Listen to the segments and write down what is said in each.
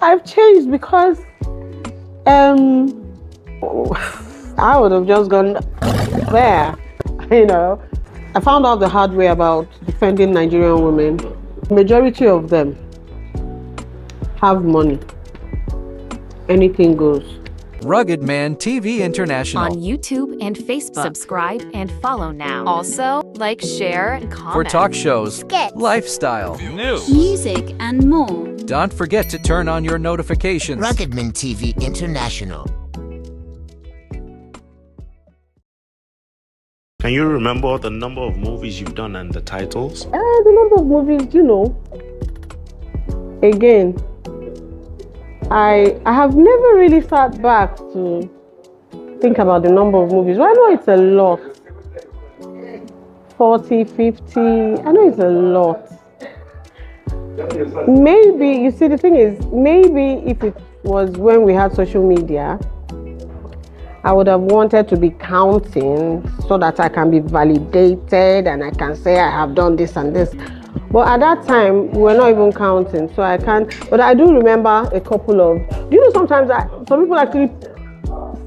I've changed because I would have just gone there, you know. I found out the hard way about defending Nigerian women. Majority of them have money. Anything goes. Ruggedman TV International. On YouTube and Facebook. Subscribe and follow now. Also, like, share, and comment. For talk shows, skits, lifestyle, news, music, and more. Don't forget to turn on your notifications. Ruggedman TV International. Can you remember the number of movies you've done and the titles? The number of movies, again, I have never really sat back to think about the number of movies. Well, I know it's a lot. 40, 50, I know it's a lot. Maybe, you see, the thing is, maybe if it was when we had social media, I would have wanted to be counting so that I can be validated and I can say I have done this and this. But at that time, we were not even counting, so I can't. But I do remember a couple of. Do you know sometimes some people actually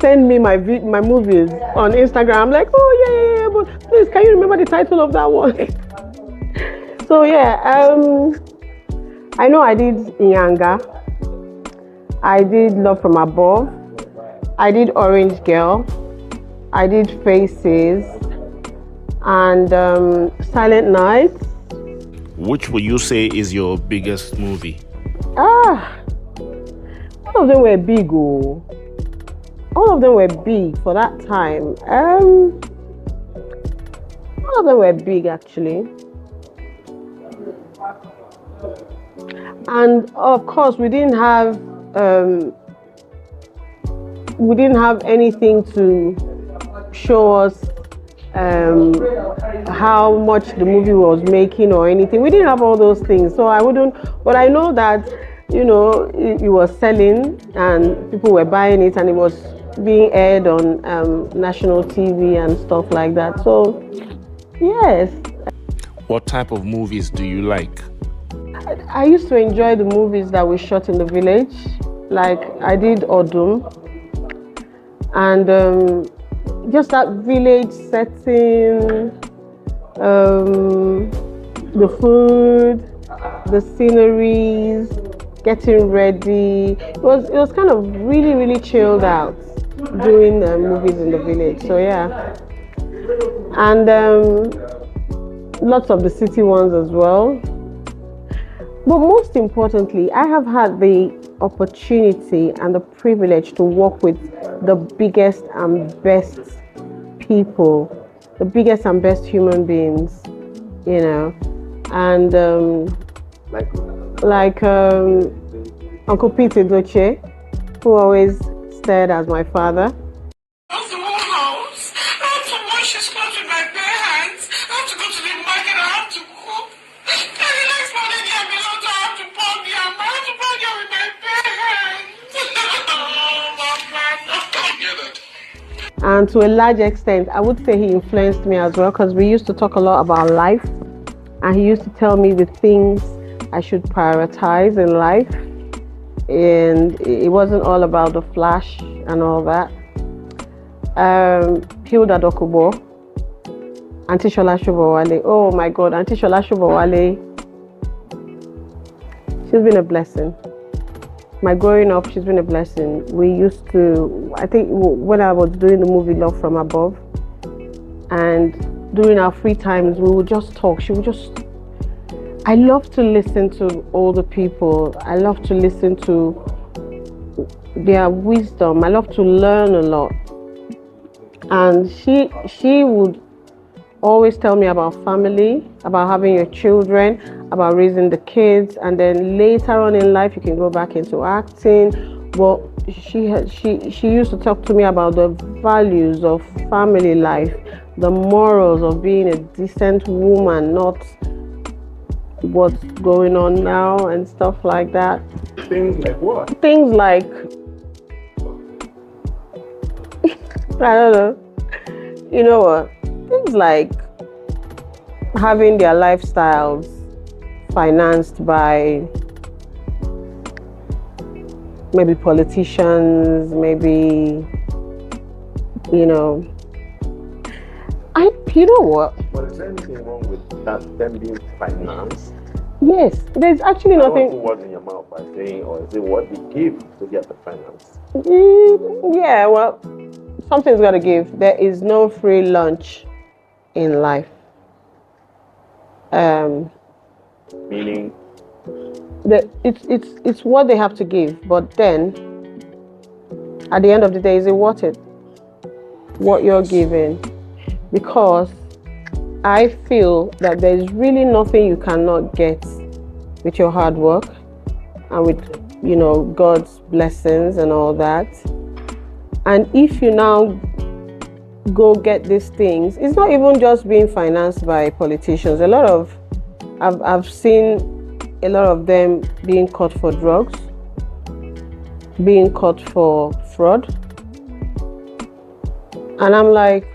send me my movies on Instagram? I'm like, oh yeah, but please, can you remember the title of that one? So yeah, I know I did Inyanga. I did Love from Above. I did Orange Girl. I did Faces and Silent Night. Which would you say is your biggest movie? All of them were big. All of them were big for that time. All of them were big actually. And of course, we didn't have anything to show us how much the movie was making or anything. We didn't have all those things, so I wouldn't. But I know that it was selling and people were buying it, and it was being aired on national TV and stuff like that. So yes. What type of movies do you like? I used to enjoy the movies that we shot in the village. Like I did Odum, and just that village setting, the food, the sceneries, getting ready. It was kind of really, really chilled out doing movies in the village. So yeah, and lots of the city ones as well. But most importantly, I have had the opportunity and the privilege to work with the biggest and best people, the biggest and best human beings, and like Uncle Peter Doche, who always stared as my father. And to a large extent, I would say he influenced me as well, because we used to talk a lot about life, and he used to tell me the things I should prioritize in life, and it wasn't all about the flash and all that. Hilda Dokubo, Auntie Shola Shobowale. Oh my God, Auntie Shola Shobowale. She's been a blessing. My growing up, she's been a blessing. We used to, I think when I was doing the movie Love from Above, and during our free times, we would just talk. I love to listen to older people. I love to listen to their wisdom. I love to learn a lot. And she would always tell me about family, about having your children, about raising the kids, and then later on in life you can go back into acting. But she used to talk to me about the values of family life, the morals of being a decent woman, not what's going on now and stuff like that. Things like what? Things like I don't know. You know what? Things like having their lifestyles financed by maybe politicians, maybe, you know, you know what? But is there anything wrong with that, them being financed? Yes, there's actually I don't want to nothing. put words in your mouth by saying, or is it what they give to get the finance? Yeah, well, something's got to give. There is no free lunch in life. Meaning, It's what they have to give, but then at the end of the day, is it worth it? What you're giving? Because I feel that there's really nothing you cannot get with your hard work and with, you know, God's blessings and all that. And if you now go get these things, it's not even just being financed by politicians. I've seen a lot of them being caught for drugs, being caught for fraud. And I'm like,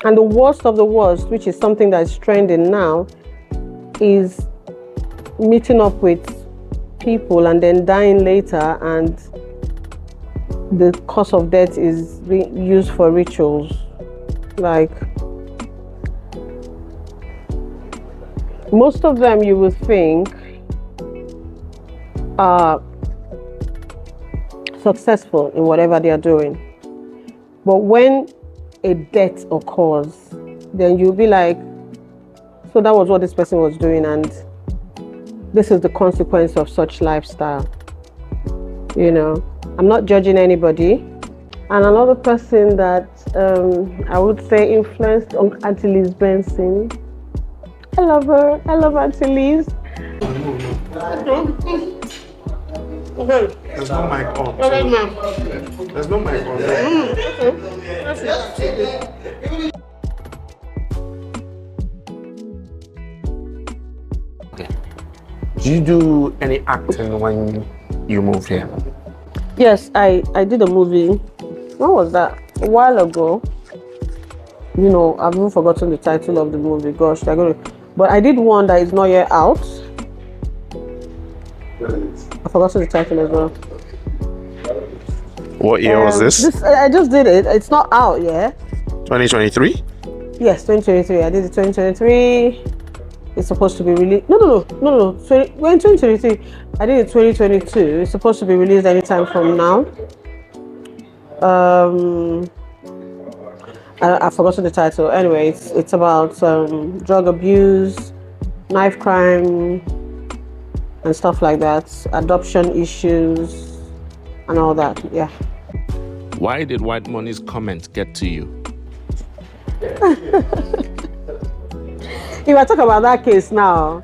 and the worst of the worst, which is something that's trending now, is meeting up with people and then dying later, and the cause of death is being used for rituals. Like, most of them you would think are successful in whatever they are doing. But when a death occurs, then you'll be like, so that was what this person was doing, and this is the consequence of such lifestyle. You know, I'm not judging anybody. And another person that I would say influenced on Auntie Liz Benson. I love her. I love Auntie Liz. there's no mic on. There's no mic on. Did you do any acting when you moved here? Yes, I did a movie. When was that? A while ago. You know, I've even forgotten the title of the movie. Gosh, but I did one that is not yet out. I forgot the title as well. What year was this? I just did it. It's not out yet. 2023? Yes, 2023. I did it 2023. It's supposed to be released. No. When 2023, I did it 2022. It's supposed to be released anytime from now. I forgot the title. Anyway, it's about drug abuse, knife crime, and stuff like that. Adoption issues, and all that. Yeah. Why did White Money's comment get to you? If I talk about that case now,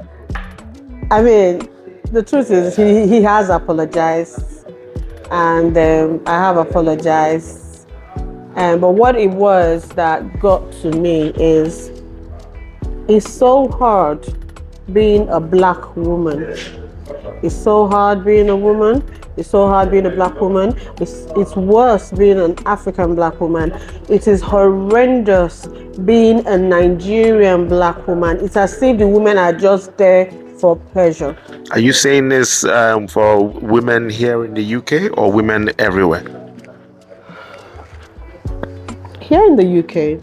I mean, the truth is he has apologized, and I have apologized. But what it was that got to me is, it's so hard being a black woman. It's so hard being a woman. It's so hard being a black woman. It's worse being an African black woman. It is horrendous being a Nigerian black woman. It's as if the women are just there for pleasure. Are you saying this for women here in the UK or women everywhere? Here in the UK,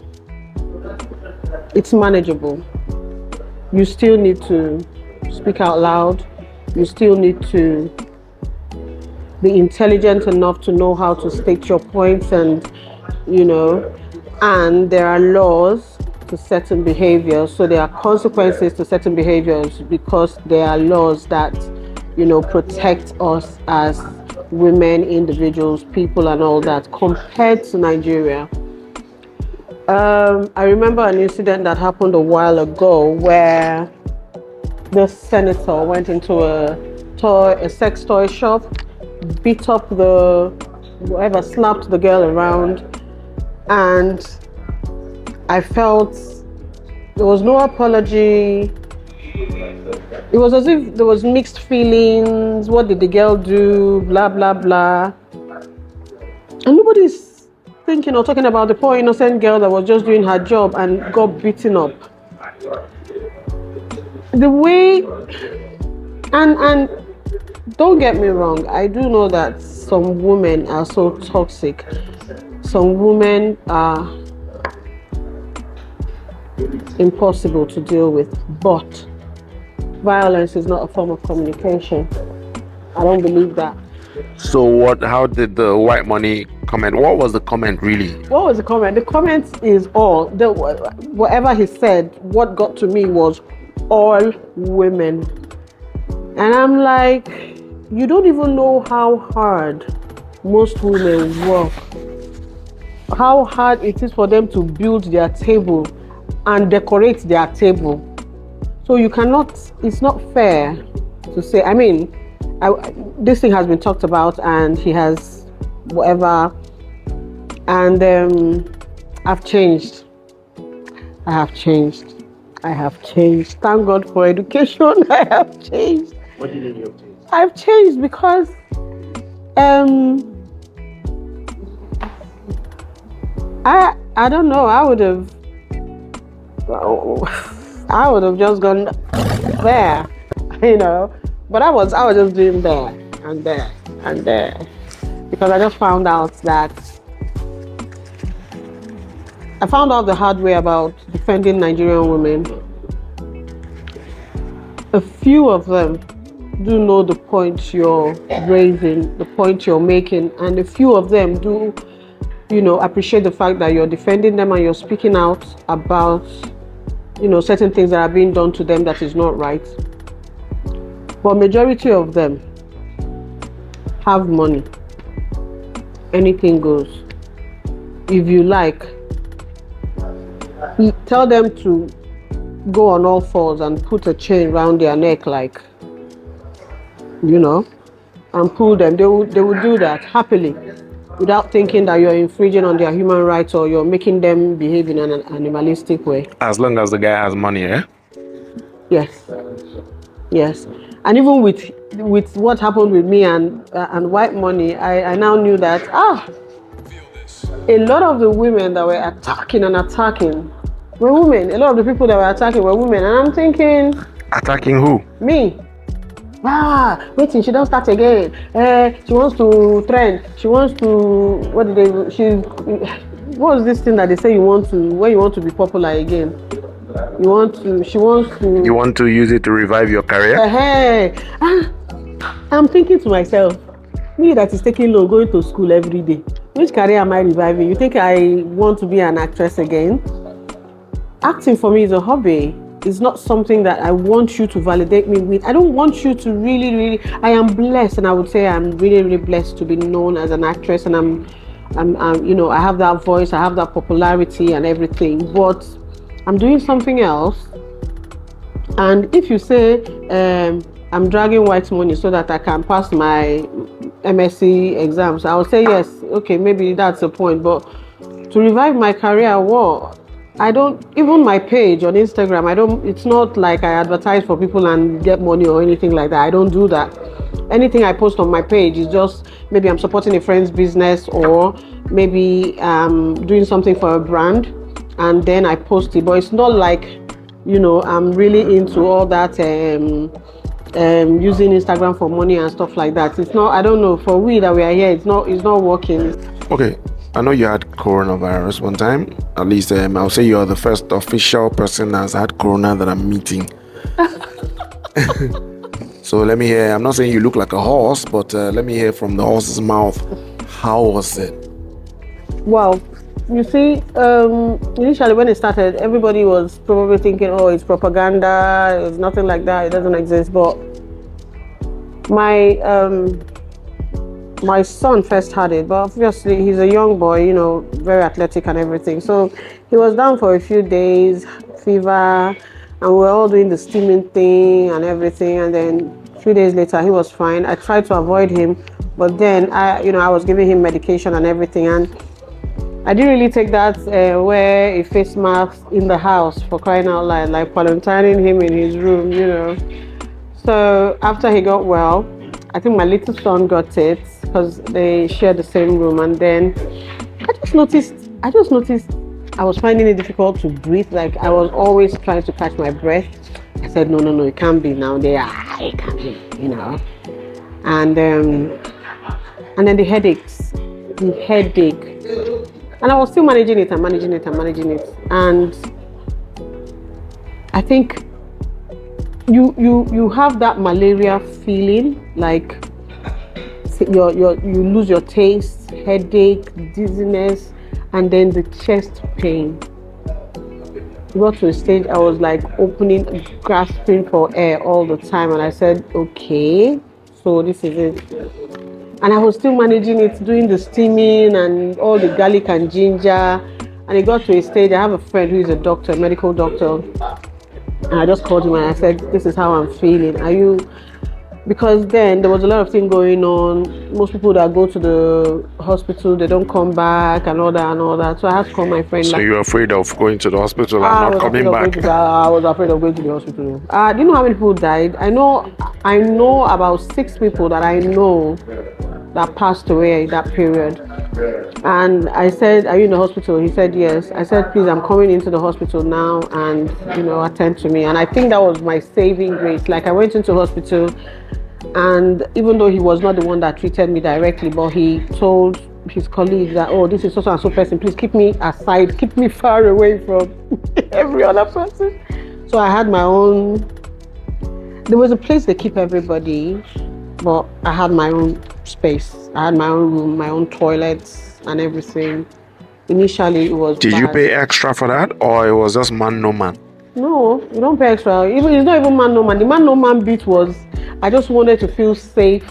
it's manageable. You still need to speak out loud. You still need to be intelligent enough to know how to state your points, and and there are laws to certain behaviors, so there are consequences to certain behaviors, because there are laws that protect us as women, individuals, people, and all that, compared to Nigeria. I remember an incident that happened a while ago where the senator went into a sex toy shop, beat up slapped the girl around, and I felt there was no apology. It was as if there was mixed feelings. What did the girl do? Blah, blah, blah. And nobody's thinking or talking about the poor innocent girl that was just doing her job and got beaten up. The way, and don't get me wrong. I do know that some women are so toxic. Some women are impossible to deal with, but violence is not a form of communication. I don't believe that. So how did the white money comment? What was the comment really? What was the comment? The comment is all. Whatever he said, what got to me was all women. And I'm like, you don't even know how hard most women work. How hard it is for them to build their table and decorate their table. So you cannot, it's not fair to say, I mean, this thing has been talked about and he has whatever, and I've changed. I have changed. Thank God for education. I have changed. What did you have changed? I've changed because I don't know, I would have just gone there, you know. But I was just doing there and there and there, because I just found out the hard way about defending Nigerian women. A few of them do know the point you're raising, the point you're making, and a few of them do, appreciate the fact that you're defending them and you're speaking out about, certain things that are being done to them that is not right. But majority of them have money. Anything goes. If you like, tell them to go on all fours and put a chain around their neck, like, and pull them. They would do that happily, without thinking that you're infringing on their human rights or you're making them behave in an animalistic way. As long as the guy has money, eh? Yes. And even with what happened with me and white money, I now knew that a lot of the women that were attacking were women. A lot of the people that were attacking were women, and I'm thinking, attacking who? Me. Waiting, she don't start again. She wants to trend. She wants to, what was this thing that they say when you want to be popular again? You want to use it to revive your career? I'm thinking to myself, me that is taking loan, going to school every day, which career am I reviving? You think I want to be an actress again? Acting for me is a hobby. It's not something that I want you to validate me with. I don't want you to really, I am blessed, and I would say I'm really, really blessed to be known as an actress, and I'm I have that voice, I have that popularity and everything, but I'm doing something else. And if you say I'm dragging white money so that I can pass my MSc exams, I will say yes, okay, maybe that's the point. But to revive my career, what? I don't, even my page on Instagram, it's not like I advertise for people and get money or anything like that. I don't do that. Anything I post on my page is just maybe I'm supporting a friend's business, or maybe doing something for a brand, and then I post it. But it's not like, I'm really into all that using Instagram for money and stuff like that. It's not, I don't know, for we that we are here, it's not working. Okay, I know you had coronavirus one time. At least I'll say you're the first official person that's had corona that I'm meeting. So let me hear, I'm not saying you look like a horse, but let me hear from the horse's mouth. How was it? Well, you see, initially when it started, everybody was probably thinking, oh, it's propaganda, it's nothing like that, it doesn't exist. But my son first had it, but obviously he's a young boy, very athletic and everything. So he was down for a few days, fever, and we were all doing the steaming thing and everything. And then a few days later, he was fine. I tried to avoid him, but then I was giving him medication and everything, and I didn't really take that wear a face mask in the house, for crying out loud, like quarantining him in his room, So after he got well, I think my little son got it because they share the same room, and then I just noticed I was finding it difficult to breathe. Like I was always trying to catch my breath. I said, no, it can't be now. It can't be, And then the headaches, the headache. And I was still managing it and managing it and managing it. And I think you have that malaria feeling, like you lose your taste, headache, dizziness, and then the chest pain. I got to a stage I was like grasping for air all the time, and I said, okay, so this is it. And I was still managing it, doing the steaming and all the garlic and ginger. And it got to a stage, I have a friend who is a doctor, a medical doctor. And I just called him and I said, this is how I'm feeling. Are you... Because then there was a lot of things going on. Most people that go to the hospital, they don't come back and all that and all that. So I had to call my friend. So you're afraid of going to the hospital and not coming back? I was afraid of going to the hospital. Do you know how many people died? I know about 6 people that I know that passed away in that period. And I said, are you in the hospital? He said, yes. I said, please, I'm coming into the hospital now and, attend to me. And I think that was my saving grace. Like, I went into hospital, and even though he was not the one that treated me directly, but he told his colleagues that, oh, this is so and so person, please keep me aside, keep me far away from every other person. So I had my own, there was a place they keep everybody, but I had my own space. I had my own room, my own toilets and everything. Initially it was Did bad. you pay extra for that, or it was just man no man? No, you don't pay extra. It's not even man no man. The man no man bit was, I just wanted to feel safe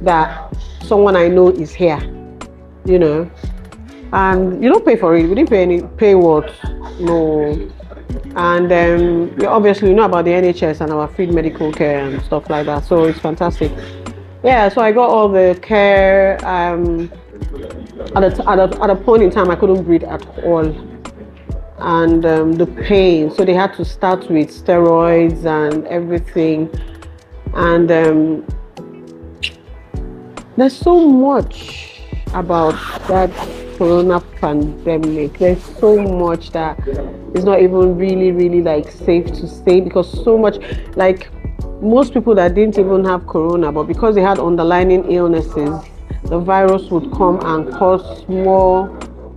that someone I know is here, and you don't pay for it. We didn't pay what? No. And obviously you know about the NHS and our free medical care and stuff like that, so it's fantastic. Yeah, so I got all the care. At a point in time I couldn't breathe at all, and the pain, so they had to start with steroids and everything. And there's so much about that corona pandemic. There's so much that is not even really like safe to say, because so much, like, most people that didn't even have corona, but because they had underlying illnesses, the virus would come and cause more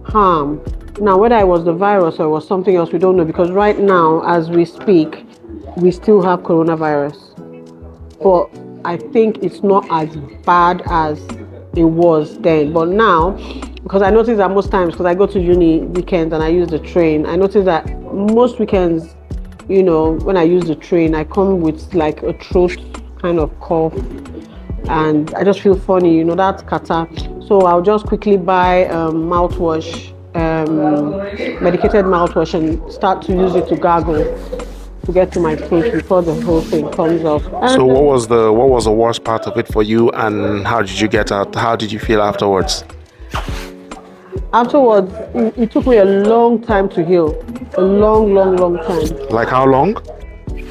harm. Now, whether it was the virus or it was something else, we don't know, because right now, as we speak, we still have coronavirus. But I think it's not as bad as it was then. But now, because I noticed that most times, because I go to uni weekends and I use the train, I noticed that most weekends, when I use the train, I come with like a throat kind of cough, and I just feel funny, that's kata. So I'll just quickly buy mouthwash, medicated mouthwash, and start to use it to gargle to get to my throat before the whole thing comes off. So what was the worst part of it for you, and how did you get out? How did you feel afterwards? Afterwards, it took me a long time to heal. A long time. Like how long?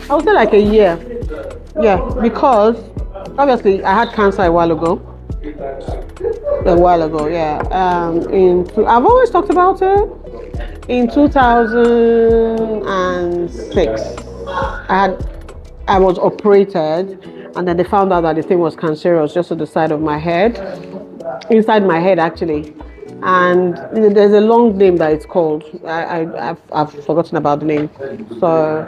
I would say like a year. Yeah, because obviously I had cancer a while ago, yeah. I've always talked about it. In 2006, I was operated, and then they found out that the thing was cancerous just to the side of my head, inside my head actually. And there's a long name that it's called. I've forgotten about the name. So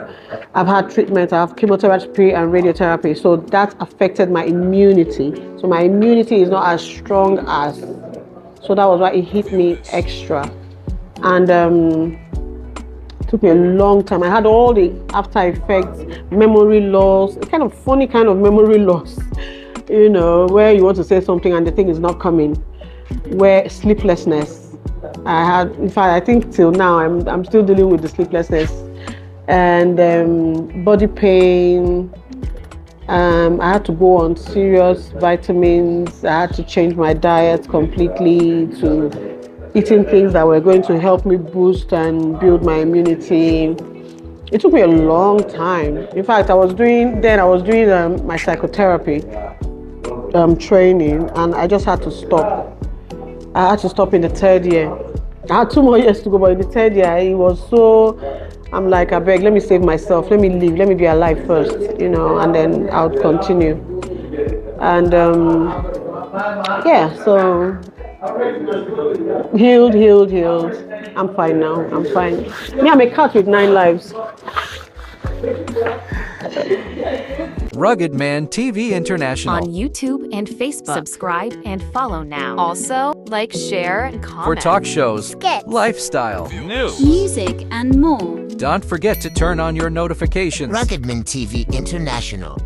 I've had treatment. I have chemotherapy and radiotherapy. So that affected my immunity. So my immunity is not as strong as. So that was why it hit me extra. And it took me a long time. I had all the after effects, memory loss, a kind of funny kind of memory loss, where you want to say something and the thing is not coming. Where sleeplessness, I had, in fact, I think till now I'm still dealing with the sleeplessness, and body pain. I had to go on serious vitamins. I had to change my diet completely to eating things that were going to help me boost and build my immunity. It took me a long time. In fact, I was doing my psychotherapy training, and I just had to stop. I had to stop in the 3rd year. I had 2 more years to go, but in the 3rd year, it was so, I'm like, I beg, let me save myself, let me live, let me be alive first, and then I'll continue. And yeah, so healed. I'm fine now. I'm fine. Me, I'm a cat with 9 lives. Ruggedman TV International. On YouTube and Facebook. Subscribe and follow now. Also, like, share, and comment. For talk shows, Skits. lifestyle, Music and more. don't forget to turn on your notifications. Ruggedman TV International.